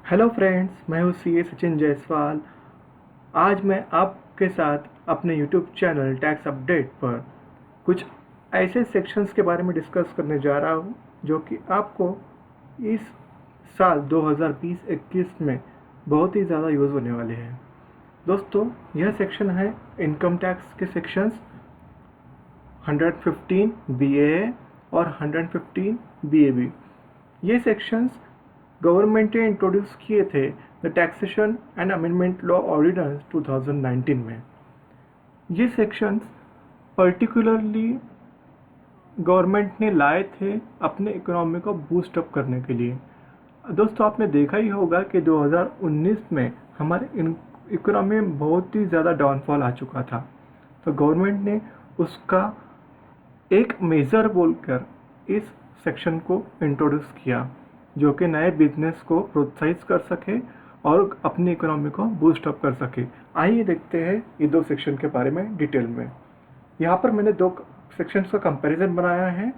Hello friends, मैं हूँ सी ए सचिन जायसवाल। आज मैं आपके साथ अपने यूट्यूब चैनल टैक्स अपडेट पर कुछ ऐसे सेक्शंस के बारे में डिस्कस करने जा रहा हूँ जो कि आपको इस साल 2020-21 में बहुत ही ज़्यादा यूज़ होने वाले हैं। दोस्तों, यह सेक्शन है इनकम टैक्स के सेक्शंस 115 BAA और 115 BAB। ये सेक्शंस गवर्नमेंट ने इंट्रोड्यूस किए थे the taxation and amendment law ordinance 2019 में। ये सेक्शंस पर्टिकुलरली गवर्नमेंट ने लाए थे अपने इकोनॉमी को बूस्ट अप करने के लिए। दोस्तों, आपने देखा ही होगा कि 2019 में हमारे इकोनॉमी में बहुत ही ज़्यादा डाउनफॉल आ चुका था, तो गवर्नमेंट ने उसका एक मेजर बोलकर इस सेक्शन को इंट्रोड्यूस किया जो कि नए बिजनेस को प्रोत्साहित कर सके और अपनी इकोनॉमी को बूस्ट अप कर सके। आइए देखते हैं ये दो सेक्शन के बारे में डिटेल में। यहाँ पर मैंने दो सेक्शंस का कंपैरिजन बनाया है।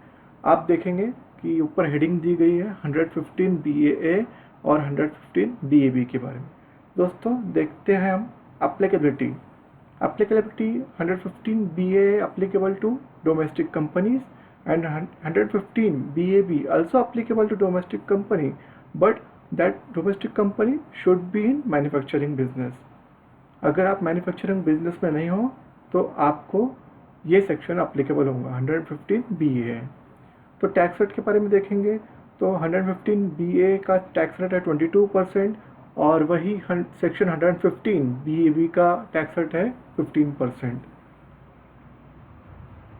आप देखेंगे कि ऊपर हेडिंग दी गई है 115 BAA और 115 BAB के बारे में। दोस्तों, देखते हैं हम applicability. Applicability 115 BAA applicable to domestic companies and 115 BAB also applicable to domestic company, but that domestic company should be in manufacturing business. अगर आप मैन्युफैक्चरिंग बिजनेस में नहीं हो तो आपको ये सेक्शन अप्लीकेबल होगा 115 BAA। तो टैक्स रेट के बारे में देखेंगे तो 115 BAA का टैक्स रेट है 22% और वही सेक्शन 115 BAB का टैक्स रेट है 15%।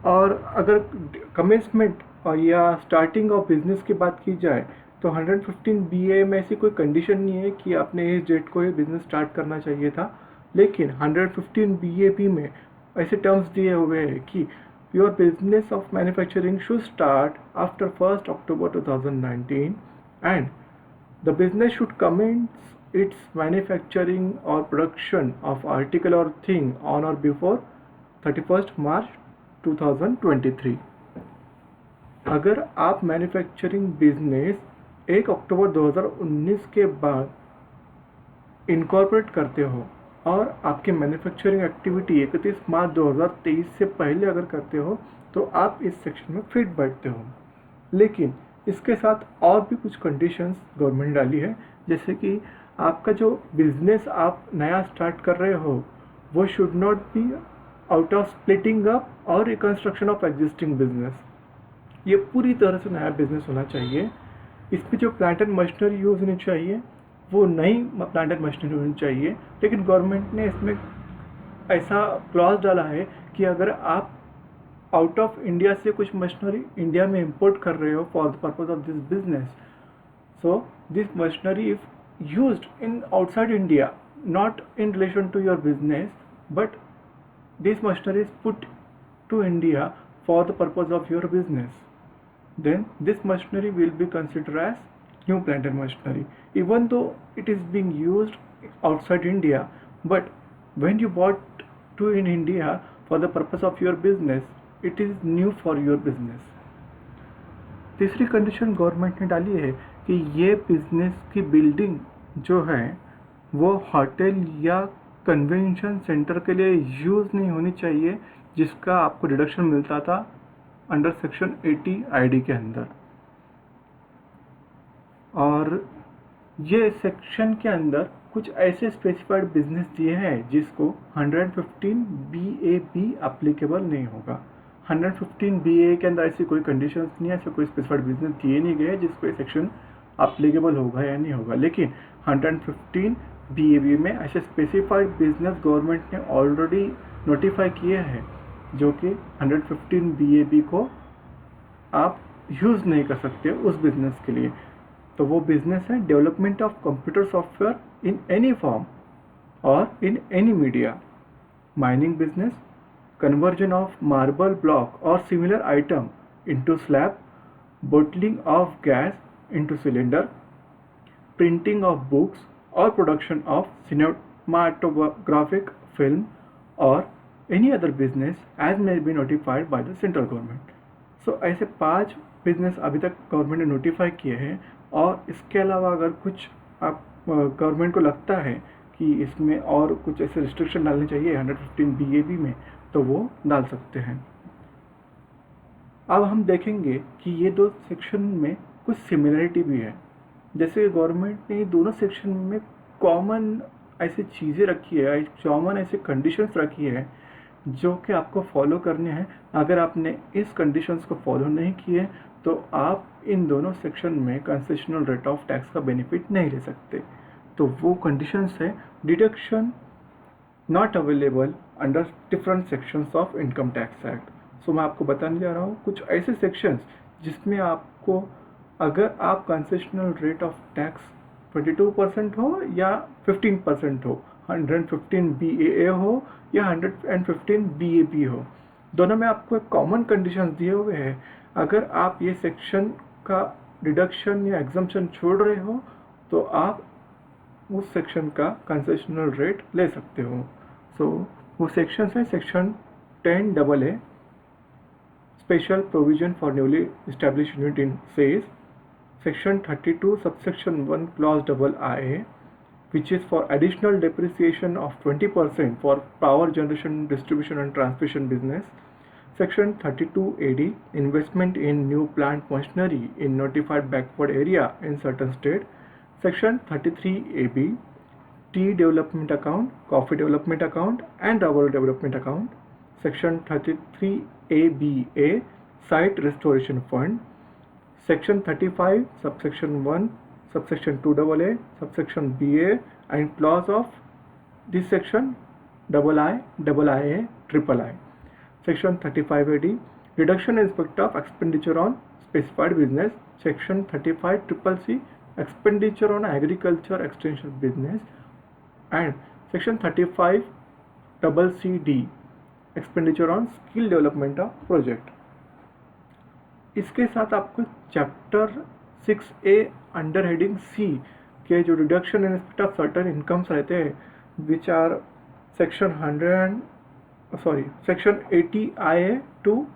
और अगर कमेंसमेंट या स्टार्टिंग ऑफ बिजनेस की बात की जाए तो 115 BAA में ऐसी कोई कंडीशन नहीं है कि आपने इस डेट को ये बिजनेस स्टार्ट करना चाहिए था, लेकिन 115 BAB में ऐसे टर्म्स दिए हुए हैं कि your business of manufacturing should start after 1 October 2019 and the business should commence its manufacturing or production of article or thing on or before 31st March 2023। अगर आप मैन्युफैक्चरिंग बिजनेस 1 अक्टूबर 2019 के बाद इनकॉर्पोरेट करते हो और आपकी मैन्युफैक्चरिंग एक्टिविटी 31 मार्च 2023 से पहले अगर करते हो तो आप इस सेक्शन में फिट बैठते हो। लेकिन इसके साथ और भी कुछ कंडीशंस गवर्नमेंट ने डाली है, जैसे कि आपका जो बिजनेस आप नया स्टार्ट कर रहे हो वो should not be out of splitting up और रिकंस्ट्रक्शन ऑफ एग्जिस्टिंग बिजनेस। ये पूरी तरह से नया बिजनेस होना चाहिए। इसमें जो प्लांट एंड मशीनरी यूज़ होनी चाहिए वो नई प्लांट एंड मशीनरी होनी चाहिए, लेकिन गवर्नमेंट ने इसमें ऐसा क्लॉज डाला है कि अगर आप आउट ऑफ इंडिया से कुछ मशीनरी इंडिया में इंपोर्ट कर रहे हो for the purpose of this business, so this machinery if used in outside India, not in relation to your business, but this machinery is put to India for the purpose of your business, then this machinery will be considered as new plant and machinery, even though it is being used outside India, but when you bought to in India for the purpose of your business, it is new for your business। तीसरी condition government ने डाली है कि ये business की building जो है वो होटल या कन्वेंशन सेंटर के लिए यूज़ नहीं होनी चाहिए, जिसका आपको डिडक्शन मिलता था अंडर सेक्शन 80 ID के अंदर। और ये सेक्शन के अंदर कुछ ऐसे स्पेसिफाइड बिजनेस दिए हैं जिसको 115 BAB अप्लीकेबल नहीं होगा। 115 BAA के अंदर ऐसी कोई कंडीशंस नहीं है, ऐसे कोई स्पेसिफाइड बिजनेस दिए नहीं गए जिसको ये सेक्शन अप्लीकेबल होगा या नहीं होगा, लेकिन 115 BAB में ऐसे स्पेसिफाइड बिजनेस गवर्नमेंट ने ऑलरेडी नोटिफाई किए हैं जो कि 115 BAB को आप यूज़ नहीं कर सकते उस बिजनेस के लिए। तो वो बिजनेस है development of computer software in any form और in any media, mining business, conversion of marble block or similar item into slab, bottling of gas into cylinder, printing of books or production of cinematographic film or any other business as may be notified by the central government। So ऐसे 5 business अभी तक government ने notify किए हैं, और इसके अलावा अगर कुछ आप गवर्नमेंट को लगता है कि इसमें और कुछ ऐसे रिस्ट्रिक्शन डालने चाहिए 115 BAB में, तो वो डाल सकते हैं। अब हम देखेंगे कि ये दो सेक्शन में कुछ सिमिलरिटी भी है। जैसे गवर्नमेंट ने दोनों सेक्शन में कॉमन ऐसी चीज़ें रखी है, कॉमन ऐसे कंडीशंस रखी है जो कि आपको फॉलो करने हैं। अगर आपने इस कंडीशंस को फॉलो नहीं किए तो आप इन दोनों सेक्शन में कंसेशनल रेट ऑफ टैक्स का बेनिफिट नहीं ले सकते। तो वो कंडीशंस है deduction not available under different sections of income tax act. So मैं आपको बताने जा रहा हूँ कुछ ऐसे सेक्शंस जिसमें आपको, अगर आप कंसेशनल रेट ऑफ टैक्स 22% हो या 15% हो, 115 BAA हो या 115 BAB हो, दोनों में आपको एक कॉमन कंडीशन दिए हुए हैं। अगर आप ये सेक्शन का डिडक्शन या एग्जम्पशन छोड़ रहे हो तो आप उस सेक्शन का कंसेशनल रेट ले सकते हो। सो वो सेक्शन है section 10AA special provision for newly established unit in says, Section 32 subsection 1 clause II, which is for additional depreciation of 20% for power generation, distribution and transmission business. Section 32AD investment in new plant machinery in notified backward area in certain state. Section 33AB tea development account, coffee development account and rubber development account. Section 33ABA site restoration fund. Section 35 subsection 1 subsection 2AA subsection BA and clause of this section II, III. Section 35AD reduction in respect of expenditure on specified business. Section 35CCC expenditure on agriculture extension business. And Section 35CCD expenditure on skill development of project. इसके साथ आपको chapter 6A under heading C के जो reduction in respect of certain incomes रहते हैं which are section 80 IA to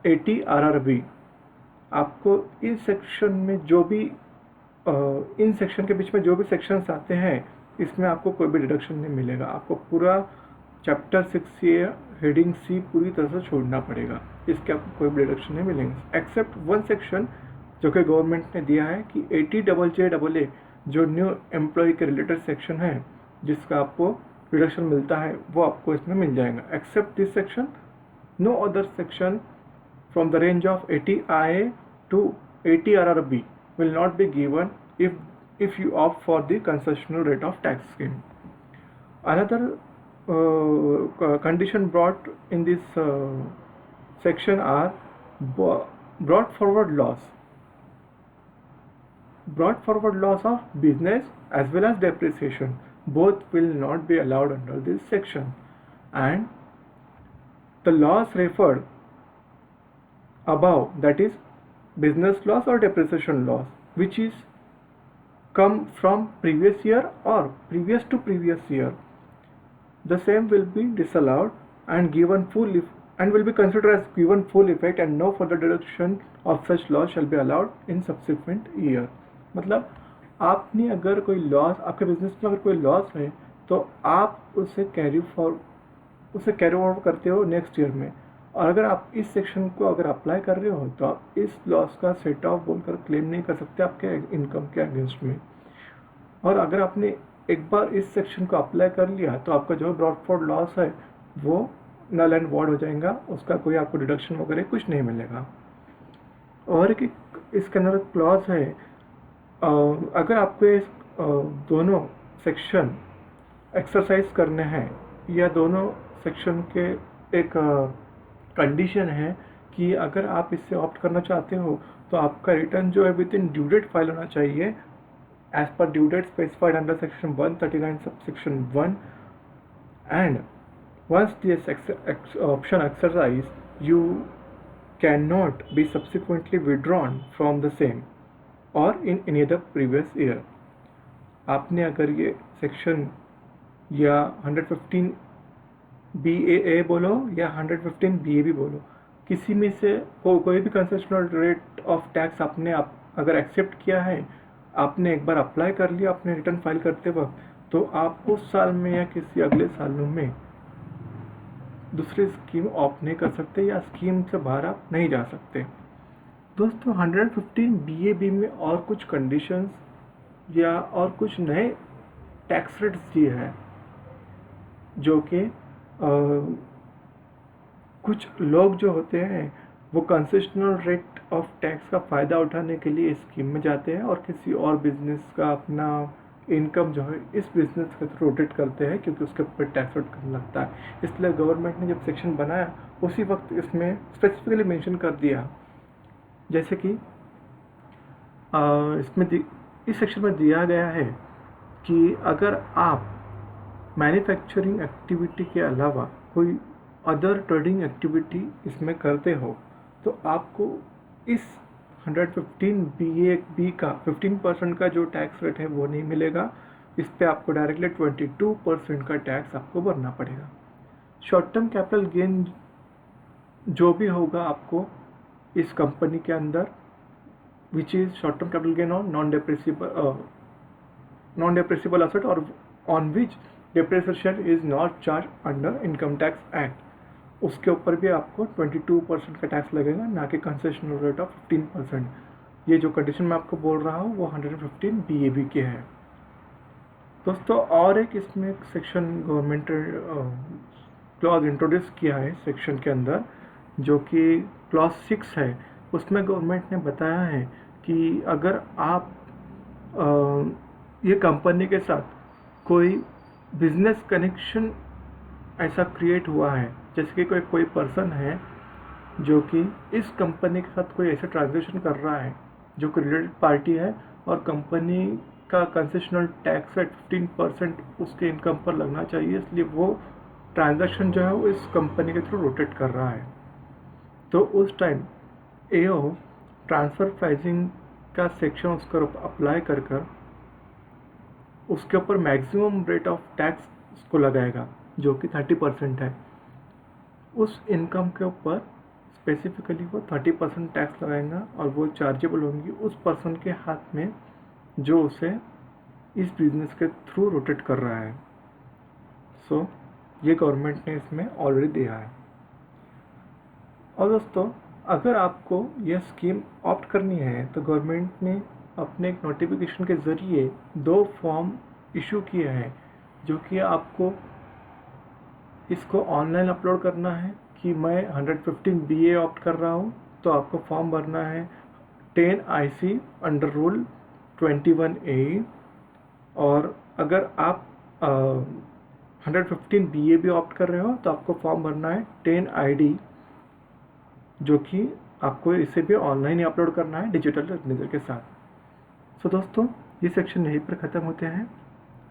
80 RRB, आपको in section में जो भी इन सेक्शन के बीच में जो भी सेक्शंस आते हैं इसमें आपको कोई भी डिडक्शन नहीं मिलेगा। आपको पूरा चैप्टर 6A हेडिंग C पूरी तरह से छोड़ना पड़ेगा, इसके आपको कोई भी डिडक्शन नहीं मिलेंगे एक्सेप्ट वन सेक्शन जो कि गवर्नमेंट ने दिया है कि 80JJAA जो न्यू एम्प्लॉय के रिलेटेड सेक्शन है जिसका आपको डिडक्शन मिलता है वो आपको इसमें मिल जाएगा। Except this section no other section from the range of 80 IA to 80 RRB will not be given if you opt for the concessional rate of tax scheme. Another condition brought in this section are brought forward loss of business as well as depreciation. Both will not be allowed under this section. And the loss referred above, that is business loss or depreciation loss, which is come from previous year or previous to previous year, the same will be disallowed and given full and will be considered as given full effect and no further deduction of such loss shall be allowed in subsequent year. मतलब आपने अगर कोई loss, आपके business में अगर कोई loss है तो आप उसे कैरी फॉरवर्ड करते हो नेक्स्ट ईयर में, और अगर आप इस सेक्शन को अगर अप्लाई कर रहे हो तो आप इस लॉस का सेट ऑफ बोलकर क्लेम नहीं कर सकते आपके इनकम के अगेंस्ट में। और अगर आपने एक बार इस सेक्शन को अप्लाई कर लिया तो आपका जो ब्रॉट फॉरवर्ड लॉस है वो नल एंड वॉइड हो जाएगा, उसका कोई आपको डिडक्शन वगैरह कुछ नहीं मिलेगा। और एक इसके अंदर क्लॉज है, अगर आपको इस दोनों सेक्शन एक्सरसाइज करने हैं या दोनों सेक्शन के एक कंडीशन है कि अगर आप इससे ऑप्ट करना चाहते हो तो आपका रिटर्न जो है within due date file होना चाहिए as per due date specified under section 139 subsection 1, and once this option exercise you cannot be subsequently withdrawn from the same or in any other previous year. आपने अगर ये section या 115 BAA बोलो या 115 BAB बोलो, किसी में से कोई भी कंसेशनल रेट ऑफ टैक्स आपने अगर एक्सेप्ट किया है आपने एक बार अप्लाई कर लिया अपने रिटर्न फाइल करते वक्त, तो आप उस साल में या किसी अगले सालों में दूसरी स्कीम ऑप्ट नहीं कर सकते या स्कीम से बाहर आप नहीं जा सकते। दोस्तों 115 BAB में और कुछ कंडीशंस या और कुछ नए टैक्स रेट्स दिए हैं जो कि कुछ लोग जो होते हैं वो कंसेशनल रेट ऑफ टैक्स का फ़ायदा उठाने के लिए स्कीम में जाते हैं और किसी और बिजनेस का अपना इनकम जो है इस बिजनेस के थ्रू रोटेट करते हैं, क्योंकि उसके ऊपर टैक्स रेट कम लगता है। इसलिए गवर्नमेंट ने जब सेक्शन बनाया उसी वक्त इसमें स्पेसिफिकली मेंशन कर दिया, जैसे कि इस सेक्शन में दिया गया है कि अगर आप मैन्युफैक्चरिंग एक्टिविटी के अलावा कोई अदर ट्रेडिंग एक्टिविटी इसमें करते हो तो आपको इस 115 BAB का 15% का जो टैक्स रेट है वो नहीं मिलेगा। इस पे आपको डायरेक्टली 22% का टैक्स आपको भरना पड़ेगा। शॉर्ट टर्म कैपिटल गेन जो भी होगा आपको इस कंपनी के अंदर, which is short term capital gain on non depreciable asset और on which depreciation is not charge under income tax act, उसके ऊपर भी आपको 22% का टैक्स लगेगा, ना कि कंसेशनल रेट ऑफ 15%। ये जो कंडीशन मैं आपको बोल रहा हूँ वो 115 BAB के है। दोस्तों और एक इसमें सेक्शन गवर्नमेंट क्लॉज इंट्रोड्यूस किया है सेक्शन के अंदर, जो कि क्लॉज 6 है। उसमें गवर्नमेंट ने बताया है कि अगर आप ये कंपनी के साथ कोई बिजनेस कनेक्शन ऐसा क्रिएट हुआ है, जैसे कि कोई पर्सन है जो कि इस कंपनी के साथ कोई ऐसा ट्रांजेक्शन कर रहा है जो कि रिलेटेड पार्टी है और कंपनी का कंसेशनल टैक्स रेट 15% उसके इनकम पर लगना चाहिए, इसलिए वो ट्रांजैक्शन जो है वो इस कंपनी के थ्रू रोटेट कर रहा है, तो उस टाइम AO ट्रांसफ़र प्राइसिंग का सेक्शन उसके ऊपर अप्लाई कर उसके ऊपर मैक्सिमम रेट ऑफ टैक्स उसको लगाएगा जो कि 30% है। उस इनकम के ऊपर स्पेसिफिकली वो 30% टैक्स लगाएगा और वो चार्जेबल होंगी उस पर्सन के हाथ में जो उसे इस बिज़नेस के थ्रू रोटेट कर रहा है। सो ये गवर्नमेंट ने इसमें ऑलरेडी दिया है। और दोस्तों अगर आपको यह स्कीम ऑप्ट करनी है तो गवर्नमेंट ने अपने एक नोटिफिकेशन के ज़रिए 2 फॉर्म इशू किए हैं, जो कि आपको इसको ऑनलाइन अपलोड करना है कि मैं 115 BA ऑप्ट कर रहा हूँ, तो आपको फॉर्म भरना है 10 IC अंडर रूल 21A। और अगर आप 115 BA भी ऑप्ट कर रहे हो तो आपको फॉर्म भरना है 10 ID, जो कि आपको इसे भी ऑनलाइन ही अपलोड करना है डिजिटल सिग्नेचर के साथ। सो दोस्तों ये सेक्शन यहीं पर ख़त्म होते हैं।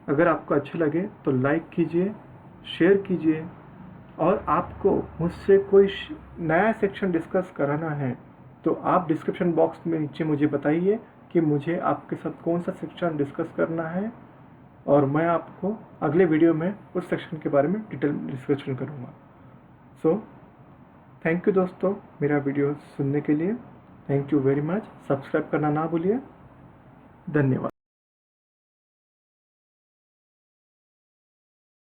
अगर आपको अच्छे लगे तो लाइक कीजिए, शेयर कीजिए, और आपको मुझसे कोई नया सेक्शन डिस्कस कराना है तो आप डिस्क्रिप्शन बॉक्स में नीचे मुझे बताइए कि मुझे आपके साथ कौन सा सेक्शन डिस्कस करना है, और मैं आपको अगले वीडियो में उस सेक्शन के बारे में डिटेल डिस्कशन करूँगा। सो थैंक यू दोस्तों मेरा वीडियो सुनने के लिए। Thank you very much. Subscribe करना ना भूलिए। धन्यवाद।